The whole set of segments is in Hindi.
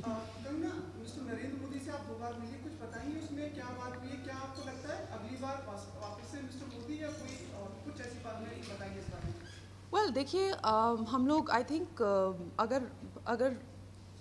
कंगना, मिस्टर नरेंद्र मोदी से आप 2 बार मिले, कुछ बताइए उसमें क्या बात हुई है? क्या आपको लगता है अगली बार वापस से मिस्टर मोदी या कोई कुछ ऐसी बात नहीं, बताइए इस बारे में। वेल देखिए, हम लोग आई थिंक अगर अगर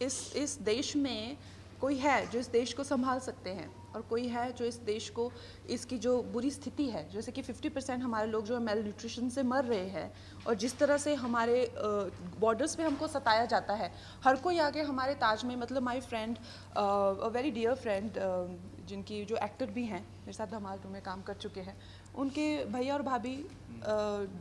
इस देश में कोई है जो इस देश को संभाल सकते हैं और कोई है जो इस देश को इसकी जो बुरी स्थिति है, जैसे कि 50% हमारे लोग जो है मेल न्यूट्रिशन से मर रहे हैं और जिस तरह से हमारे बॉर्डर्स पे हमको सताया जाता है, हर कोई आके हमारे ताज में, मतलब my friend, a very dear friend, जिनकी जो एक्टर भी हैं, मेरे साथ धमाल 2 में काम कर चुके हैं, उनके भैया और भाभी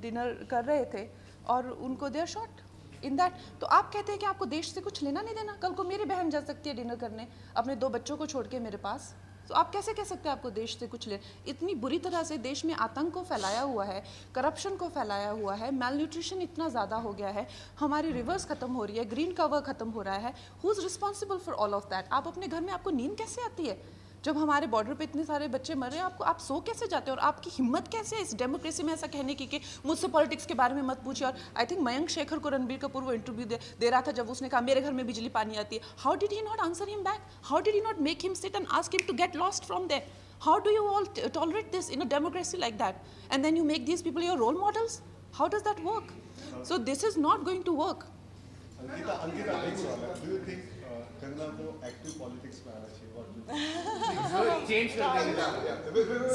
डिनर कर रहे थे और उनको they are shot in that. तो आप कहते हैं कि आपको देश से कुछ लेना नहीं देना? कल को मेरी बहन जा सकती है डिनर करने अपने 2 बच्चों को छोड़ के मेरे पास, तो आप कैसे कह सकते हैं आपको देश से कुछ ले? इतनी बुरी तरह से देश में आतंक को फैलाया हुआ है, करप्शन को फैलाया हुआ है, मेल न्यूट्रिशन इतना ज़्यादा हो गया है, हमारी रिवर्स खत्म हो रही है, ग्रीन कवर खत्म हो रहा है। Who is responsible for all of that? आप अपने घर में, आपको नींद कैसे आती है जब हमारे बॉर्डर पे इतने सारे बच्चे मर रहे हैं? आपको, आप सो कैसे जाते हैं? और आपकी हिम्मत कैसे है इस डेमोक्रेसी में ऐसा कहने की कि मुझसे पॉलिटिक्स के बारे में मत पूछिए? और आई थिंक मयंक शेखर को रणबीर कपूर वो इंटरव्यू दे रहा था जब उसने कहा मेरे घर में बिजली पानी आती है। How did he not answer him back? How did he not make him sit and ask him to get lost from there? How do you all tolerate this in a democracy like that? And then you make these people your role models? How does that work? So this is not going to work. Ankita, एक सवाल है. Do you think कंगना को एक्टिव पॉलिटिक्स में आना चाहिए?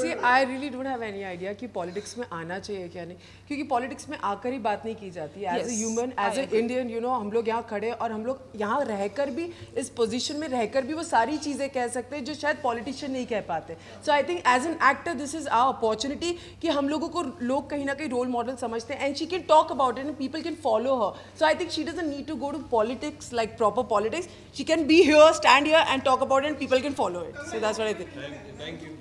See, I really don't have any idea कि पॉलिटिक्स में आना चाहिए क्या नहीं, क्योंकि पॉलिटिक्स में आकर ही बात नहीं की जाती है. As a human, as a Indian, you know, हम लोग यहाँ खड़े और हम लोग यहाँ रहकर भी, इस पोजीशन में रहकर भी वो सारी चीज़ें कह सकते हैं जो शायद पॉलिटिशियन नहीं कह पाते. So I think as an actor this is our opportunity कि हम लोगों को लोग कहीं ना कहीं रोल मॉडल समझते हैं and she can talk about it and people can follow her. So I think she doesn't need to go to politics like proper politics. She can be here, stand here and talk about it and people can follow it. So that's what I think. Thank you.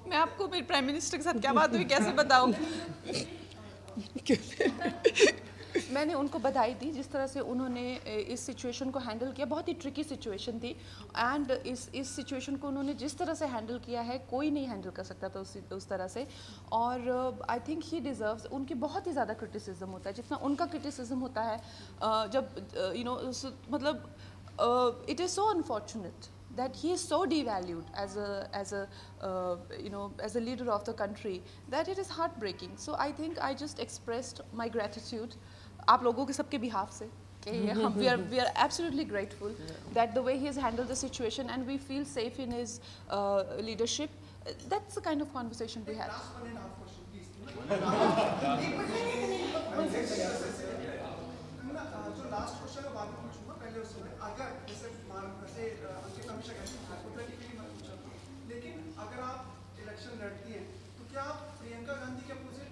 मैं आपको मेरे प्राइम मिनिस्टर के साथ क्या बात हुई कैसे बताऊं? मैंने उनको बधाई दी जिस तरह से उन्होंने इस सिचुएशन को हैंडल किया. बहुत ही ट्रिकी सिचुएशन थी एंड इस सिचुएशन को उन्होंने जिस तरह से हैंडल किया है कोई नहीं हैंडल कर सकता था उस तरह से. और आई थिंक ही डिज़र्व्स. उनकी बहुत ही ज़्यादा क्रिटिसिज्म होता है जितना उनका क्रिटिसिज्म होता है जब यू नो, मतलब it is so unfortunate that he is so devalued as a leader of the country that it is heartbreaking. So I think I just expressed my gratitude आप लोगों के सबके behalf से we are absolutely grateful that the way he has handled the situation and we feel safe in his leadership. That's the kind of conversation we had. Last question का बाद में पूछूंगा, पहले उसमें अगर जैसे हमेशा कहते हैं हाइपोथेटिकली मत पूछो, लेकिन अगर आप इलेक्शन लड़ती हैं तो क्या आप प्रियंका गांधी के opposite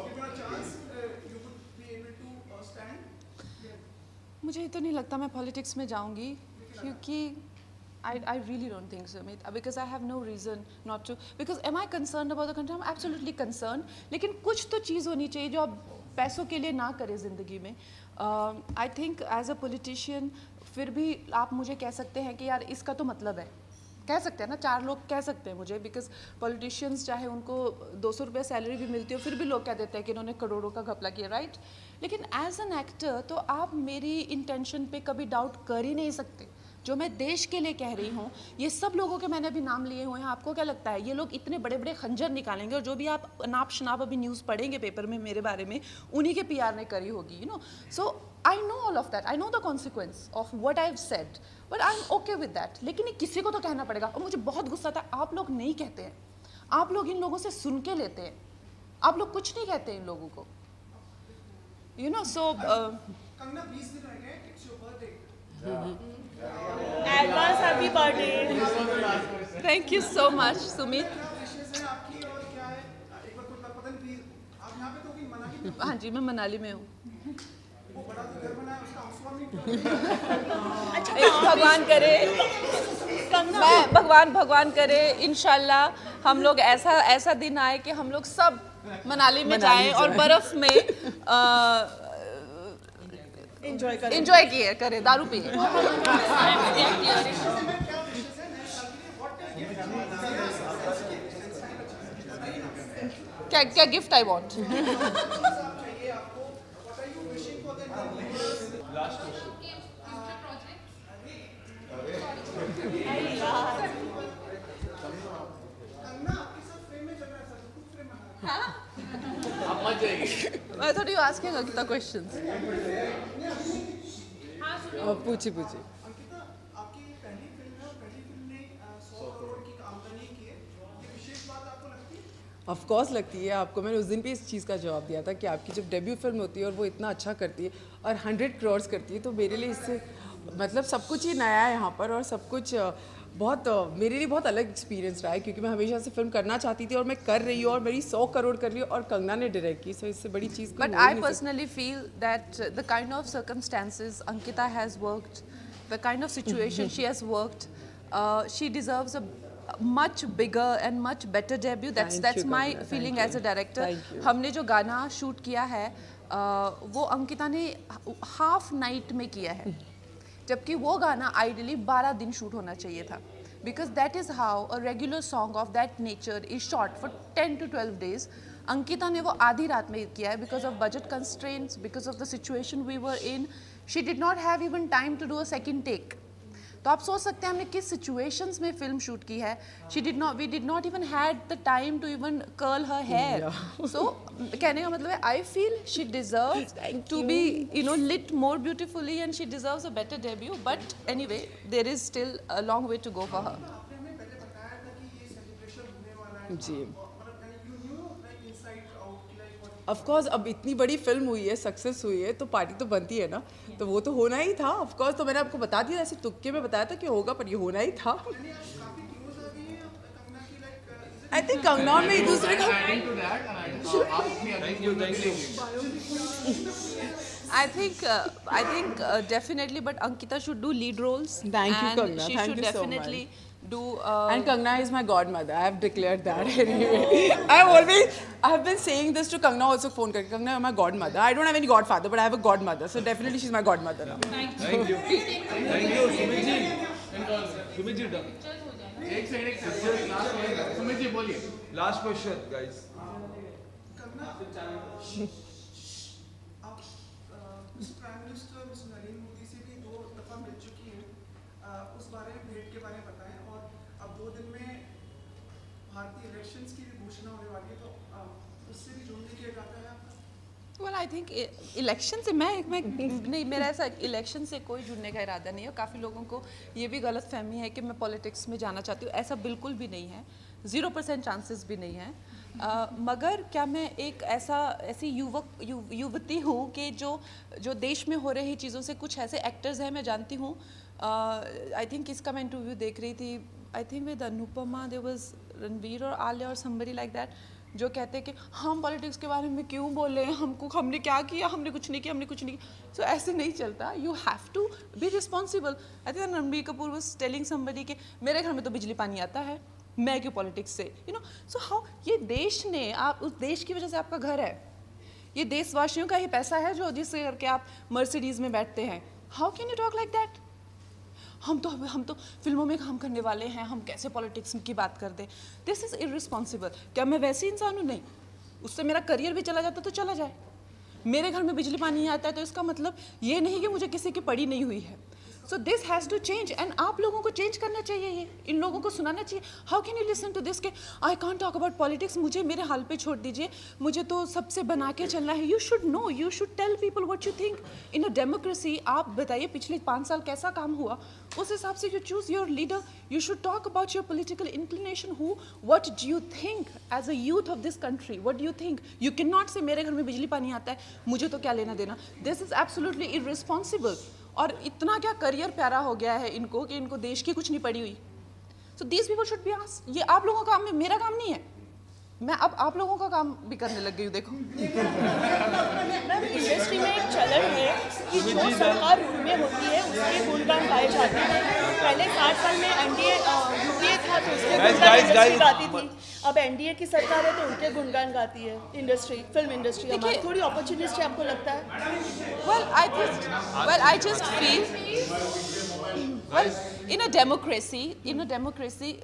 given a chance you would be able to stand? मुझे तो नहीं लगता मैं पॉलिटिक्स में जाऊंगी क्योंकि I really don't think so, mate. Because I have no reason not to. Because am I concerned about the country? I'm absolutely concerned. लेकिन कुछ तो चीज़ होनी चाहिए जो आप पैसों के लिए ना करें ज़िंदगी में. I think as a politician फिर भी आप मुझे कह सकते हैं कि यार इसका तो मतलब है, कह सकते हैं ना, 4 लोग कह सकते हैं मुझे. बिकॉज पॉलिटिशियंस चाहे उनको 200 रुपये सैलरी भी मिलती हो फिर भी लोग कह देते हैं कि इन्होंने करोड़ों का घपला किया, राइट? लेकिन एज एन एक्टर तो आप मेरी इंटेंशन पे कभी डाउट कर ही नहीं सकते. जो मैं देश के लिए कह रही हूँ, ये सब लोगों के मैंने अभी नाम लिए हुए हैं. आपको क्या लगता है ये लोग इतने बड़े बड़े खंजर निकालेंगे और जो भी आप नाप शनाप अभी न्यूज़ पढ़ेंगे पेपर में मेरे बारे में, उन्हीं के PR ने करी होगी, you know. So I know all of that, I know the consequence of what I have said, but I am okay with that. लेकिन ये किसी को तो कहना पड़ेगा. और मुझे बहुत गुस्सा आता है, आप लोग नहीं कहते हैं, आप लोग इन लोगों से सुन के लेते हैं, आप लोग कुछ नहीं कहते इन लोगों को, यू नो. सो कंगना 20 दिन रह गए, it's your birthday. Advance happy birthday. Thank you so much, Sumit. हाँ जी, मैं मनाली में हूँ. भगवान करे, मैं भगवान करे इंशाल्लाह हम लोग ऐसा दिन आए कि हम लोग सब मनाली में जाएं और बर्फ में एंजॉय किए करें, दारू पिए. क्या gift I want? I thought you were asking Ankita questions. पूछी अंकिता, आपकी पहली फिल्म है और पहली फिल्म ने 100 करोड़ की आमदनी की है, ये विशेष बात आपको लगती है? ऑफ कोर्स लगती है। आपको मैंने उस दिन भी इस चीज़ का जवाब दिया था कि आपकी जब डेब्यू फिल्म होती है और वो इतना अच्छा करती है और 100 करोड़ करती है, तो मेरे लिए इससे मतलब सब कुछ ही नया है यहाँ पर, और सब कुछ बहुत मेरे लिए बहुत अलग एक्सपीरियंस रहा है, क्योंकि मैं हमेशा से फिल्म करना चाहती थी और मैं कर रही हूँ, और मेरी 100 करोड़ कर रही हूँ, और कंगना ने डायरेक्ट की, सो इससे बड़ी चीज़ But I personally feel that the kind of circumstances Ankita has worked, the kind of situation she has worked, she deserves a much bigger and much better debut. That's my feeling as a director. हमने जो गाना शूट किया है वो अंकिता ने हाफ नाइट में किया है, जबकि वो गाना आइडियली 12 दिन शूट होना चाहिए था, because that is how a regular song of that nature is shot for 10 to 12 days. Ankita ने वो आधी रात में किया है because of budget constraints, because of the situation we were in. She did not have even time to do a second take. तो आप सोच सकते हैं हमने किस सिचुएशंस में फिल्म शूट की है. We did not even had the time to even curl her hair. So कहने का मतलब है I feel she deserves to be lit more beautifully and she deserves a better debut. But anyway there is still a long way to go for her. आपने हमें पहले बताया था कि ये सेलिब्रेशन होने वाला है जी. और you new like inside out like what. Of course अब इतनी बड़ी फिल्म हुई है, सक्सेस हुई है, तो पार्टी तो बनती है ना, तो वो तो होना ही था. ऑफ कोर्स तो मैंने आपको बता दिया, ऐसे तुक्के में बताया था कि होगा, पर ये होना ही था. काफी क्लोज आ गई है कंगना की लाइक. आई थिंक कंगना में एक दूसरे का I think definitely, but Ankita should do lead roles. Thank you, and Kangna. She Thank should you so definitely do. And Kangna is my godmother. I have declared that anyway. I have been saying this to Kangna also. Phone karke, Kangna, you're my godmother. I don't have any godfather, but I have a godmother. So definitely she's my godmother now. Thank you. Sumit ji. Sumit ji done. एक सेकंड लास्ट सुमित जी बोलिए. Last question, guys. आप prime minister miss Narendra Modi से भी 2 दफा मिल चुकी हैं. उस बारे में भेंट के बारे में बताएं. और अब 2 दिन में भारतीय इलेक्शंस की भी घोषणा होने वाली है, तो उससे भी जुड़ने किया जाता है आपका. Well, I think इलेक्शन से मैं नहीं, मेरा ऐसा इलेक्शन से कोई जुड़ने का इरादा नहीं है. काफ़ी लोगों को ये भी गलत फहमी है कि मैं पॉलिटिक्स में जाना चाहती हूँ. ऐसा बिल्कुल भी नहीं है. 0% चांसेस भी नहीं है. मगर क्या मैं एक ऐसी युवती हूँ कि जो देश में हो रही चीज़ों से कुछ ऐसे एक्टर्स हैं मैं जानती हूँ. आई थिंक इसका मैं इंटरव्यू देख रही थी, I think with Anupama, there was Ranveer और आलिया और समबडी लाइक दैट, जो कहते हैं कि हम पॉलिटिक्स के बारे में क्यों बोल रहे हैं, हमने क्या किया, हमने कुछ नहीं किया. सो ऐसे नहीं चलता. You have to be responsible. I think Ranbir Kapoor was telling somebody कि मेरे घर में तो बिजली पानी आता है, मैं क्यों पॉलिटिक्स से, सो हाउ. ये देश ने, आप उस देश की वजह से आपका घर है, ये देशवासियों का ही पैसा है जो जिससे करके आप मर्सिडीज में बैठते हैं. How can you talk like that. हम तो फिल्मों में काम करने वाले हैं, हम कैसे पॉलिटिक्स की बात कर दें. This is irresponsible. क्या मैं वैसी इंसान हूँ? नहीं. उससे मेरा करियर भी चला जाता तो चला जाए. मेरे घर में बिजली पानी नहीं आता है तो इसका मतलब ये नहीं कि मुझे किसी की पड़ी नहीं हुई है. So this has to change and आप लोगों को चेंज करना चाहिए. ये इन लोगों को सुनाना चाहिए. How can you listen to this के I can't talk about politics, मुझे मेरे हाल पे छोड़ दीजिए, मुझे तो सबसे बना के चलना है. You should know, you should tell people what you think. In a democracy आप बताइए पिछले 5 साल कैसा काम हुआ, उस हिसाब से you choose your leader. You should talk about your political inclination. What do you think as a youth of this country, what do you think. You can not say मेरे घर में बिजली पानी आता है, मुझे तो क्या लेना देना. This is absolutely irresponsible. और इतना क्या करियर प्यारा हो गया है इनको कि इनको देश की कुछ नहीं पड़ी हुई. So these people should be asked. ये आप लोगों का काम है, मेरा काम नहीं है. मैं अब आप लोगों का काम भी करने लग गई हूँ. देखो मैम, इंडस्ट्री में एक चलन है कि जो सरकार रूल में होती है उसके गुणगान गाए जाते हैं. पहले 60 साल में एनडीए यूपीए था तो उसके गुणगान इंडस्ट्री गाती थी. अब एनडीए की सरकार है तो उनके गुणगान गाती है इंडस्ट्री, फिल्म इंडस्ट्री. हमारी थोड़ी अपॉर्चुनिटी आपको लगता है? Well, I just feel Guys, in a democracy,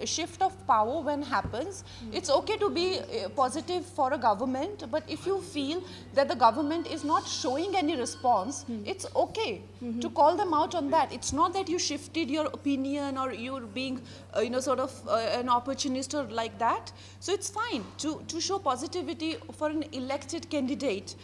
a shift of power when happens, it's okay to be positive for a government, but if you feel that the government is not showing any response, it's okay to call them out on that. It's not that you shifted your opinion or you're being, sort of an opportunist or like that. So it's fine to show positivity for an elected candidate.